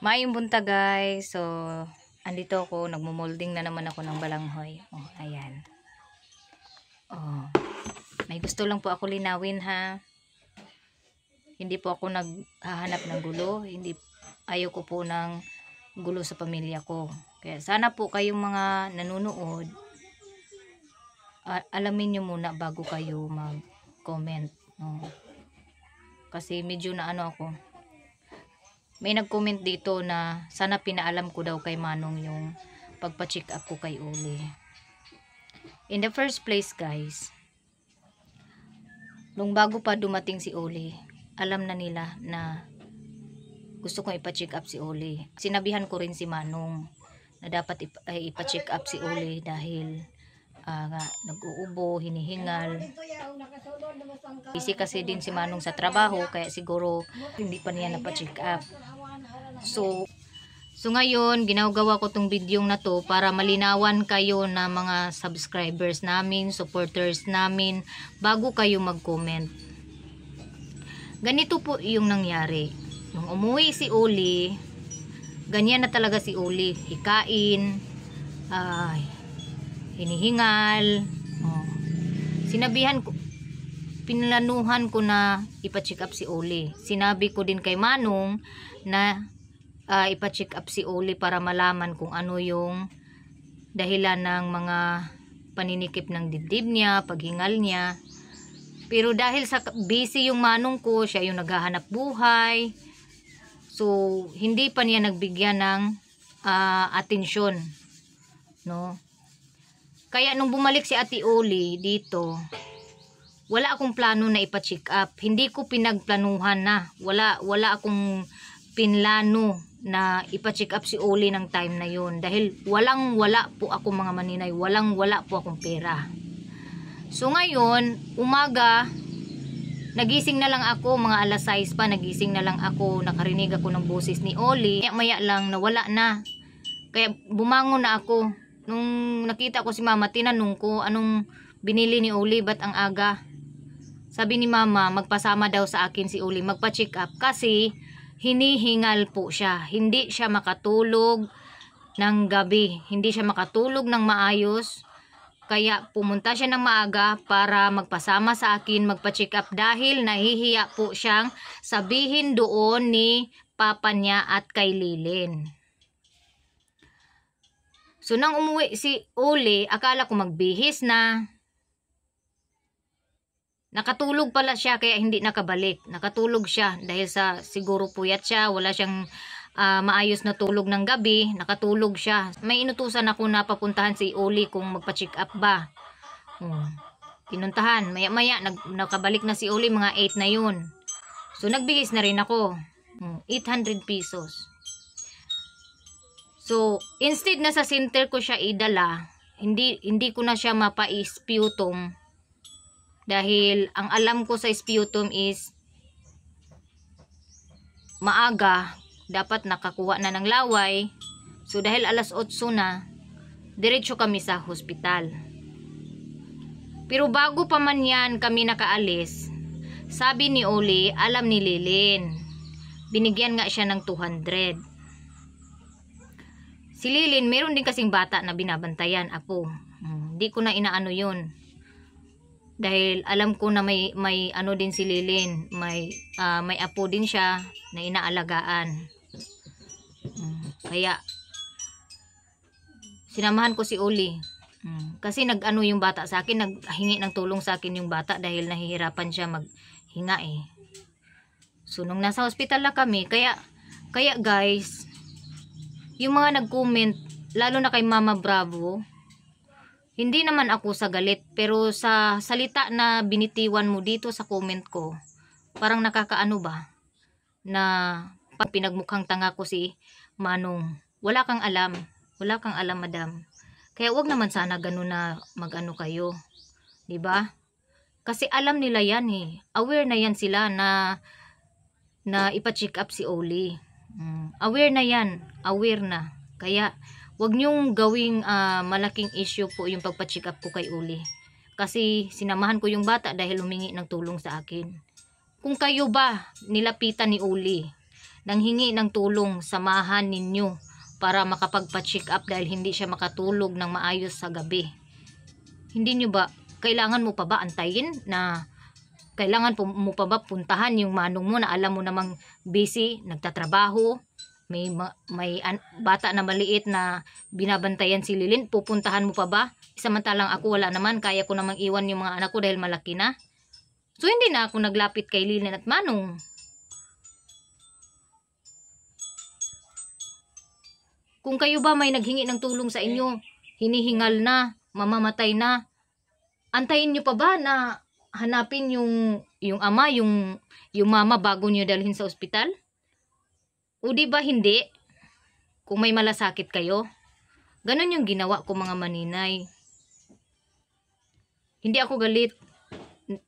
Maayong bunta guys. So, andito ako, nagmo-molding na naman ako ng balanghoy. Oh, ayan. Oh. May gusto lang po ako linawin ha. Hindi po ako naghahanap ng gulo, ayaw ko po ng gulo sa pamilya ko. Kaya sana po kayong mga nanonood, alamin niyo muna bago kayo mag-comment. Oh. Kasi medyo na ano ako. May nag-comment dito na sana pinaalam ko daw kay Manong yung pagpa-check up ko kay Uli. In the first place guys, nung bago pa dumating si Uli, alam na nila na gusto kong ipa-check up si Uli. Sinabihan ko rin si Manong na dapat ipa-check up si Uli dahil nag-uubo, hinihingal. Busy kasi din si Manong sa trabaho kaya siguro hindi pa niya napa-check up. So ngayon, ginagawa ko tong video na to para malinawan kayo na mga subscribers namin, supporters namin, bago kayo mag-comment. Ganito po yung nangyari. Nung umuwi si Uli, ganyan na talaga si Uli. Hikain, hinihingal. Oh. Sinabihan ko, pinlanuhan ko na ipa-check up si Uli. Sinabi ko din kay Manong na ipa-check up si Uli para malaman kung ano yung dahilan ng mga paninikip ng dibdib niya, paghingal niya. Pero dahil sa busy yung Manong ko, siya yung naghahanap buhay. So hindi pa niya nagbigyan ng atensyon, no? Kaya nung bumalik si Ate Uli dito, wala akong plano na ipa-check up. Hindi ko pinagplanuhan na. Wala akong pinlano na ipa-check up si Uli ng time na yun. Dahil wala po ako mga maninay. Wala po akong pera. So ngayon, umaga, nagising na lang ako, mga alas 6 pa, nagising na lang ako, nakarinig ako ng boses ni Uli. Maya lang, nawala na. Kaya bumangon na ako. Nung nakita ko si Mama, tinanong ko anong binili ni Uli, ba't ang aga? Sabi ni Mama, magpasama daw sa akin si Uli, magpa-check up kasi hinihingal po siya. Hindi siya makatulog ng gabi. Hindi siya makatulog ng maayos. Kaya pumunta siya ng maaga para magpasama sa akin, magpa-check up dahil nahihiya po siyang sabihin doon ni Papa niya at kay Lilin. So nang umuwi si Uli, akala ko magbihis na. Nakatulog pala siya kaya hindi nakabalik. Nakatulog siya dahil sa siguro puyat siya, wala siyang maayos na tulog ng gabi, nakatulog siya. May inutusan ako na papuntahan si Uli kung magpa-check up ba. Pinuntahan, maya-maya nakabalik na si Uli, mga 8 na yun. So nagbihis na rin ako. 800 pesos. So instead na sa center ko siya idala, hindi ko na siya mapa-sputum. Dahil ang alam ko sa sputum is maaga dapat nakakuha na ng laway. So dahil alas 8 na, diretso kami sa hospital. Pero bago pa man yan kami nakaalis, sabi ni Uli, alam ni Lilin. Binigyan nga siya ng 200. Si Lilin, meron din kasing bata na binabantayan, apo. Hindi ko na inaano yun. Dahil alam ko na may ano din si Lilin, may apo din siya na inaalagaan. Kaya sinamahan ko si Uli. Kasi nag-ano yung bata sa akin, naghingi ng tulong sa akin yung bata dahil nahihirapan siya maghinga eh. So nung nasa hospital na kami, kaya guys, yung mga nag-comment, lalo na kay Mama Bravo, hindi naman ako sa galit, pero sa salita na binitiwan mo dito sa comment ko, parang nakakaano ba, na pag pinagmukhang tanga ko si Manong. Wala kang alam, madam. Kaya wag naman sana ganun na mag-ano kayo, 'di ba? Kasi alam nila yan eh. Aware na yan sila na ipa-check up si Uli. Aware na yan, aware na. Kaya wag niyong gawing malaking issue po yung pagpa-check up ko kay Uli. Kasi sinamahan ko yung bata dahil humingi ng tulong sa akin. Kung kayo ba nilapitan ni Uli, nanghingi ng tulong, samahan ninyo para makapagpa-check up dahil hindi siya makatulog ng maayos sa gabi. Hindi nyo ba, kailangan mo pa ba antayin na, kailangan mo pa ba puntahan yung manong mo na alam mo namang busy, nagtatrabaho, may bata na maliit na binabantayan si Lilin, pupuntahan mo pa ba? Samantalang ako wala naman, kaya ko namang iwan yung mga anak ko dahil malaki na. So hindi na ako naglapit kay Lilin at Manong. Kung kayo ba may naghingi ng tulong sa inyo, hinihingal na, mamamatay na, antayin nyo pa ba na hanapin yung ama, yung mama bago nyo dalhin sa ospital? O di ba hindi? Kung may malasakit kayo. Ganon yung ginawa ko mga maninay. Hindi ako galit.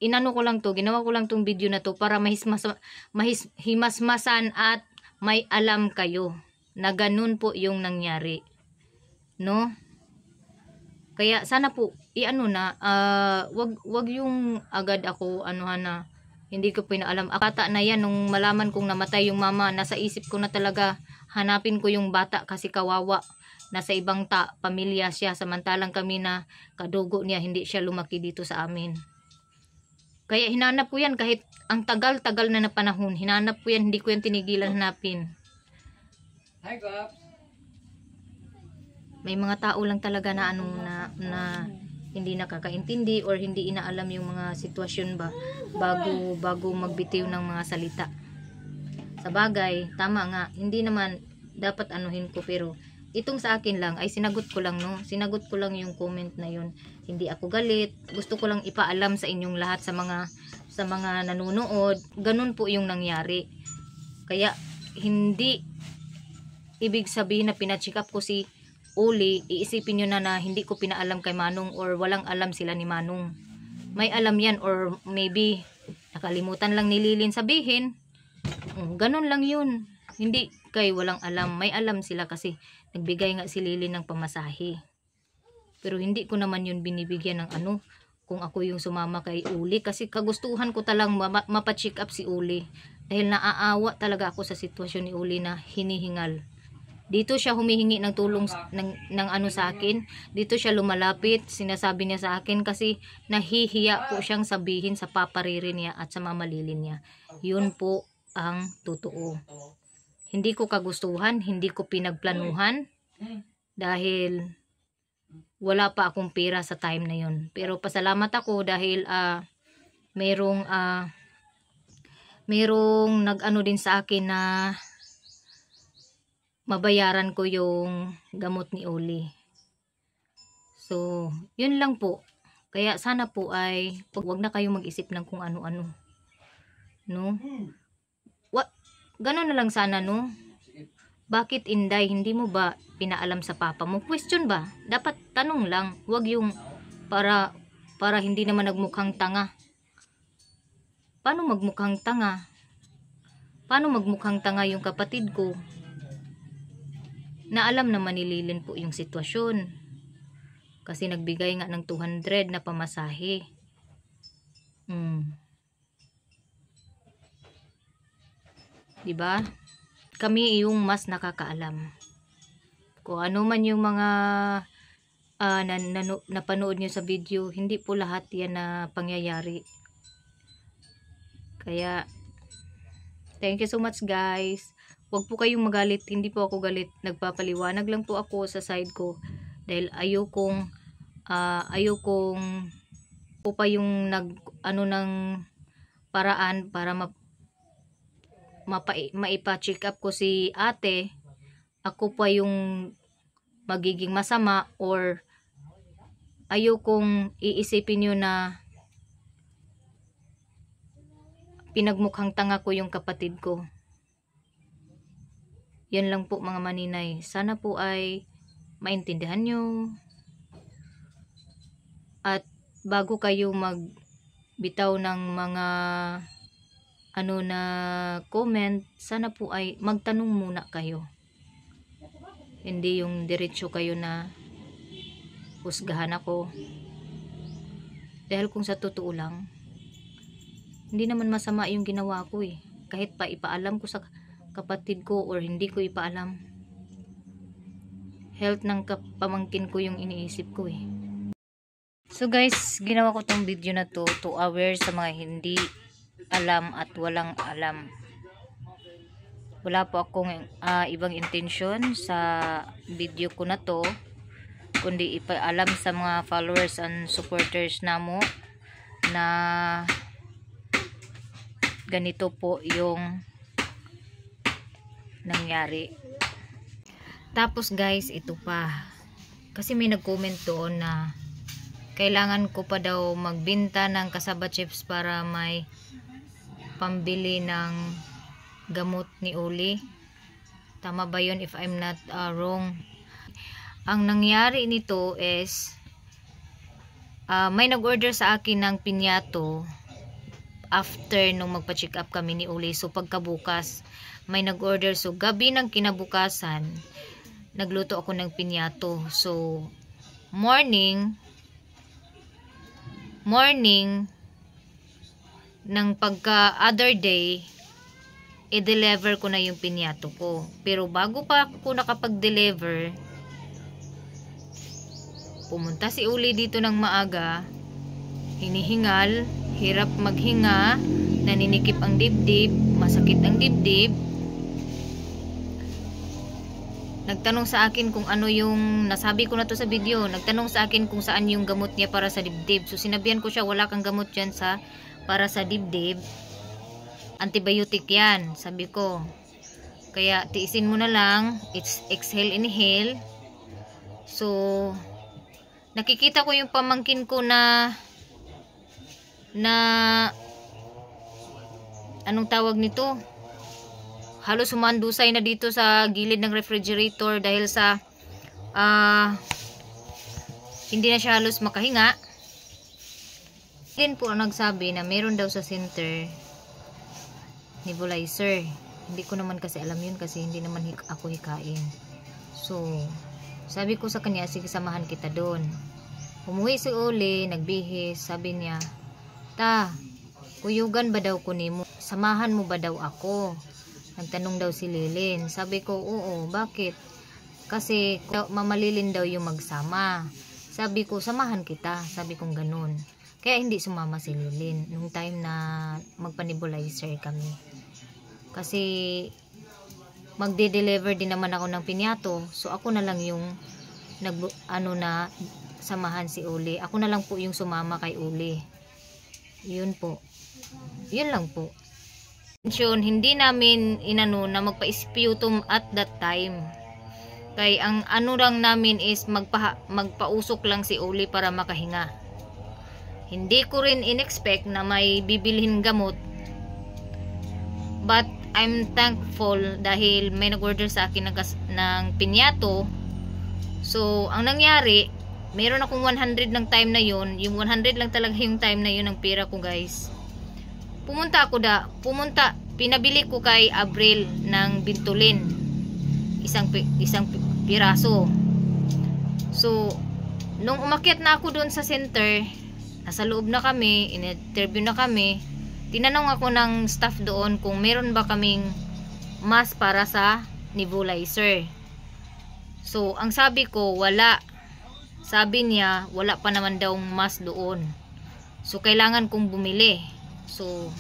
Inano ko lang to, ginawa ko lang tong video na to para himasmasan at may alam kayo na ganun po yung nangyari. No? Kaya sana po iano na wag yung agad ako anuhan na hindi ko pinaalam. Bata na yan, nung malaman kong namatay yung mama, nasa isip ko na talaga hanapin ko yung bata kasi kawawa. Nasa ibang pamilya siya, samantalang kami na kadugo niya, hindi siya lumaki dito sa amin. Kaya hinanap ko yan kahit ang tagal-tagal na panahon. Hinanap ko yan, hindi ko yan tinigilan hanapin. Hi, Pops. May mga tao lang talaga na na hindi nakakaintindi or hindi inaalam yung mga sitwasyon ba bago magbitiw ng mga salita. Sa bagay, tama nga, hindi naman dapat anuhin ko, pero itong sa akin lang ay sinagot ko lang, no? Sinagot ko lang yung comment na yun. Hindi ako galit. Gusto ko lang ipaalam sa inyong lahat, sa mga nanonood. Ganun po yung nangyari. Kaya hindi ibig sabihin na pina-check up ko si Uli, iisipin nyo na hindi ko pinaalam kay Manong or walang alam sila ni Manong. May alam yan, or maybe nakalimutan lang ni Lilin sabihin. Ganun lang yun. Hindi kay walang alam. May alam sila kasi nagbigay nga si Lilin ng pamasahe. Pero hindi ko naman yun binibigyan ng ano kung ako yung sumama kay Uli, kasi kagustuhan ko talang mapacheck up si Uli dahil naaawa talaga ako sa sitwasyon ni Uli na hinihingal. Dito siya humihingi ng tulong ng ano sa akin. Dito siya lumalapit, sinasabi niya sa akin kasi nahihiya po siyang sabihin sa Papa Riri niya at sa Mama Lilin niya. Yun po ang totoo. Hindi ko kagustuhan, hindi ko pinagplanuhan dahil wala pa akong pera sa time na yun. Pero pasalamat ako dahil merong nag-ano din sa akin na mabayaran ko yung gamot ni Oli. So, yun lang po. Kaya sana po ay wag na kayo mag-isip ng kung ano-ano. No? Ganun na lang sana, no? Bakit, Inday, hindi mo ba pinaalam sa papa mo? Question ba? Dapat tanong lang. Wag yung para hindi naman nagmukhang tanga. Paano magmukhang tanga? Paano magmukhang tanga yung kapatid ko? Na alam naman ni Lilin po yung sitwasyon. Kasi nagbigay nga ng 200 na pamasahe. Diba? Kami yung mas nakakaalam. Kung ano man yung mga napanood nyo sa video, hindi po lahat yan na pangyayari. Kaya, thank you so much, guys. Huwag po kayong magalit, hindi po ako galit. Nagpapaliwanag lang po ako sa side ko dahil ayokong po pa yung ng paraan para maipa-check up ko si ate. Ako pa yung magiging masama, or ayokong iisipin nyo na pinagmukhang tanga ko yung kapatid ko. Yan lang po mga maninay. Sana po ay maintindihan nyo. At bago kayo magbitaw ng mga na comment, sana po ay magtanong muna kayo. Hindi yung diretso kayo na husgahan ako. Dahil kung sa totoo lang, hindi naman masama yung ginawa ko eh. Kahit pa ipaalam ko sa kapatid ko or hindi ko ipaalam. Health ng pamangkin ko yung iniisip ko eh. So guys, ginawa ko tong video na to aware sa mga hindi alam at walang alam. Wala po akong ibang intensyon sa video ko na to, kundi ipaalam sa mga followers and supporters namo na ganito po yung nangyari. Tapos guys, ito pa. Kasi may nag-comment doon na kailangan ko pa daw magbenta ng kasaba chips para may pambili ng gamot ni Uli. Tama ba yun if I'm not wrong? Ang nangyari nito is may nag-order sa akin ng pinyato after nung magpa-check up kami ni Uli. So pagkabukas may nag-order, so gabi ng kinabukasan nagluto ako ng pinyato. So morning ng pagka other day i-deliver ko na yung pinyato ko. Pero bago pa ako nakapag-deliver, pumunta si Uli dito ng maaga, hinihingal, hirap maghinga, naninikip ang dibdib, masakit ang dibdib. Nagtanong sa akin kung ano yung, nasabi ko na to sa video, nagtanong sa akin kung saan yung gamot niya para sa dibdib. So sinabihan ko siya, wala kang gamot dyan para sa dibdib. Antibiotic yan, sabi ko. Kaya tiisin mo na lang, exhale, inhale. So nakikita ko yung pamangkin ko na anong tawag nito? Halos humandusay na dito sa gilid ng refrigerator dahil sa hindi na siya halos makahinga. Din po ang nagsabi na meron daw sa center nebulizer. Hindi ko naman kasi alam yun kasi hindi naman ako hikain. So sabi ko sa kanya, sige samahan kita doon. Umuwi si Uli, nagbihis, sabi niya, kuyugan ba daw ko nimo? Samahan mo ba daw ako? Nagtanong daw si Lilin. Sabi ko, oo, bakit? Kasi mamalilin daw yung magsama. Sabi ko, samahan kita. Sabi kong ganun. Kaya hindi sumama si Lilin nung time na magpa-nebulizer kami. Kasi magde-deliver din naman ako ng pinyato. So ako na lang yung samahan si Uli. Ako na lang po yung sumama kay Uli. Yun po. Yun lang po. Hindi namin na magpa-sputum at that time. Kaya ang ano lang namin is magpausok lang si Uli para makahinga. Hindi ko rin in-expect na may bibilhin gamot. But I'm thankful dahil may nag-order sa akin ng pinyato. So ang nangyari, meron akong 100 ng time na yun. Yung 100 lang talaga yung time na yun ng pera ko guys. Pinabili ko kay Abril ng bintulin. Isang piraso. So, nung umakyat na ako doon sa center, nasa loob na kami, in-interview na kami, tinanong ako ng staff doon kung meron ba kaming mask para sa nebulizer. So, ang sabi ko, wala. Sabi niya, wala pa naman daw mask doon. So, kailangan kong bumili. So,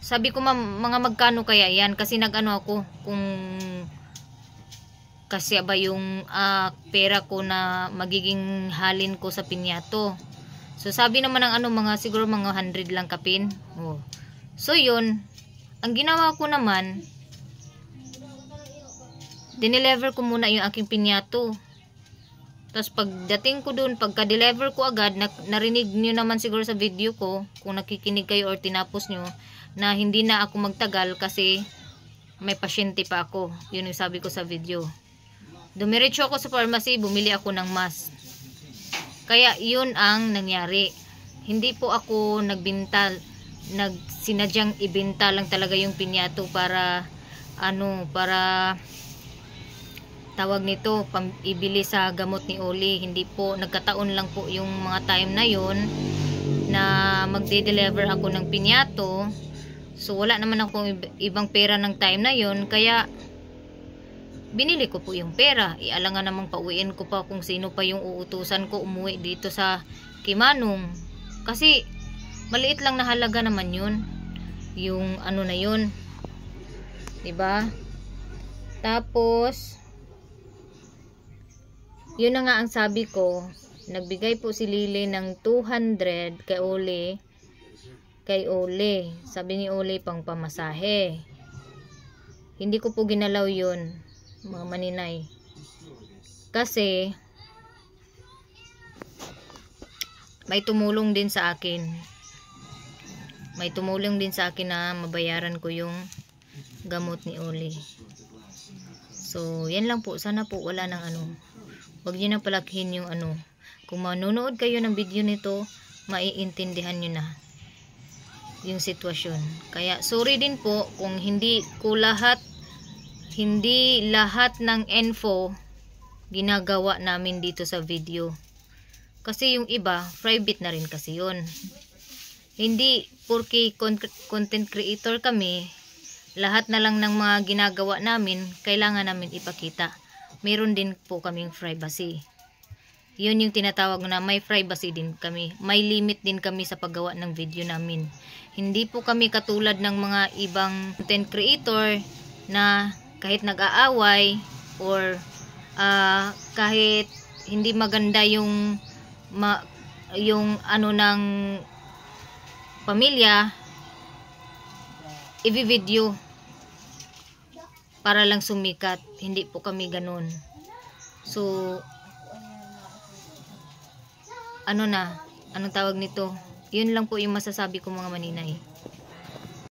sabi ko mga magkano kaya yan? Kasi nag-ano ako kung kasi ba yung pera ko na magiging halin ko sa pinyato. So, sabi naman ng siguro mga 100 lang kapin. Oh. So, yun. Ang ginawa ko naman, dinelever ko muna yung aking pinyato. Tapos pagdating ko dun, pagka-deliver ko agad, narinig nyo naman siguro sa video ko, kung nakikinig kayo or tinapos nyo, na hindi na ako magtagal kasi may pasyente pa ako. Yun yung sabi ko sa video. Dumiretso ako sa pharmacy, bumili ako ng mask. Kaya yun ang nangyari. Hindi po ako nagbintal, sinadyang ibenta lang talaga yung pinyato para tawag nito, ibili sa gamot ni Uli. Hindi po, nagkataon lang po yung mga time na yun na magde-deliver ako ng pinyato. So wala naman akong ibang pera ng time na yon, kaya binili ko po yung pera. Ialangan namang pauwiin ko pa kung sino pa yung uutusan ko umuwi dito sa Kimanong. Kasi maliit lang na halaga naman yun. Yung ano na yun. 'Di ba? Tapos yun na nga ang sabi ko. Nagbigay po si Lily ng 200 kay Ole. Sabi ni Ole pang pamasahe. Hindi ko po ginalaw yun, mga maninay. Kasi may tumulong din sa akin. May tumulong din sa akin na mabayaran ko yung gamot ni Ole. So, yan lang po. Sana po wala nang ano. Huwag niyo na palakihin yung ano. Kung manonood kayo ng video nito, maiintindihan niyo na yung sitwasyon. Kaya sorry din po kung hindi lahat ng info ginagawa namin dito sa video. Kasi yung iba, private na rin kasi yun. Hindi porque content creator kami, lahat na lang ng mga ginagawa namin, kailangan namin ipakita. Meron din po kaming privacy. Yun yung tinatawag na may privacy din kami. May limit din kami sa paggawa ng video namin. Hindi po kami katulad ng mga ibang content creator na kahit nag-aaway or kahit hindi maganda yung ano ng pamilya, i-video para lang sumikat. Hindi po kami ganun. So anong tawag nito? Yun lang po yung masasabi ko, mga maninay.